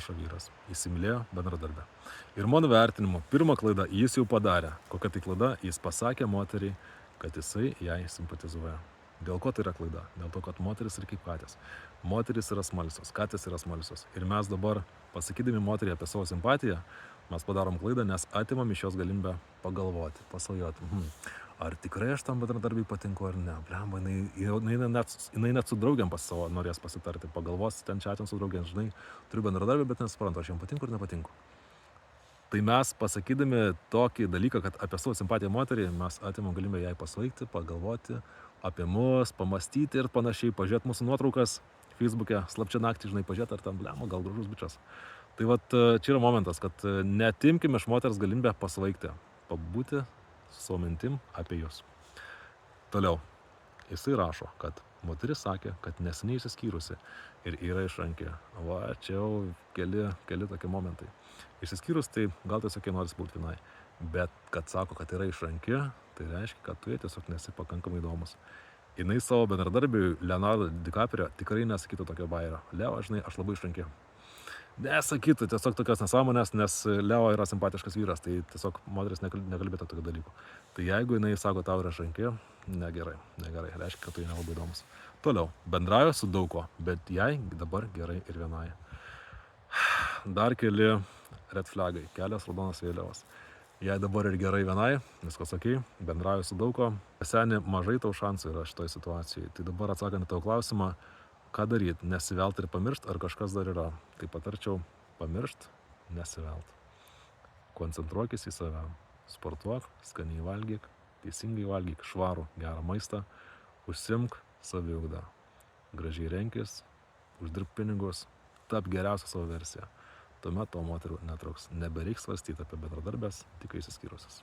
rašo vyras. Įsimylėjo bendradarbę. Ir mano vertinimu, pirmą klaidą jis jau padarė. Kokia tai klaida? Jis pasakė moteriai, kad jisai jai simpatizuoja. Dėl ko tai yra klaida? Dėl to, kad moteris yra kaip katės. Moteris yra smalsios, katės yra smalsios. Ir mes dabar, pasakydami moteriai apie savo simpatiją, mes padarom klaidą, nes atimam iš jos galimybę pagalvoti, pasvajoti. Ar tikrai aš tam bendradarbiai patinku ar ne? Blemba, jinai net su draugiam pas savo norės pasitarti, pagalvos, ten čia su draugiam, žinai, turiu bendradarbį, bet nesuprantu, aš jam patinku ar nepatinku. Tai mes pasakydami tokį dalyką, kad apie savo simpatiją moterį, mes atimam galimybę jai pasvaigti, pagalvoti apie mus, pamastyti ir panašiai, pažiūrėti mūsų nuotraukas Facebook'e, slapčia naktį, žinai, pažiūrėti, ar ten, blemba, gal gražus bičias. Tai vat čia yra momentas, kad neatimkim iš moters galimybę pasvaigti, pabūti su savo mintim apie jūs. Toliau, jisai rašo, kad moteris sakė, kad neseniai išsiskyrusi ir yra išrankė. Va, čia jau keli tokie momentai. Išsiskyrus, tai gal tiesiog nori būti vienai. Bet kad sako, kad yra išrankė, tai reiškia, kad tu jai tiesiog nesi pakankamai įdomus. Jinai savo bendradarbiui Leonardo DiCaprio tikrai nesakytų tokio bairio. Leo, žinai, aš labai išrankė. Nesakytų tiesiog tokios nesąmonės, nes Leo yra simpatiškas vyras, tai tiesiog moteris nekalbėtų tokio dalyko. Tai jeigu jinai sako, tau yra išrankė, negerai, reiškia, kad tu nelabai įdomus. Toliau, bendrauja su daug ko, bet jai dabar gerai ir vienai. Dar keli red flagai, kelios raudonos vėliavos. Jei dabar ir gerai vienai, viskas ok, bendrauja su daug ko. Seni, mažai tau šansų yra šitoj situacijai. Tai dabar atsakant į tavo klausimą, ką daryti, nesivelt ir pamiršt, ar kažkas dar yra. Tai patarčiau pamiršt, nesivelt. Koncentruokis į save. Sportuok, skaniai valgyk, teisingai valgyk, švarų, gerą maistą, užsimk saviugdą. Gražiai renkis, uždirbk pinigus, tap geriausią savo versiją. Tuomet to moterų netruks. Nebereiks svarstyti apie bendradarbės, tik išsiskyrusius.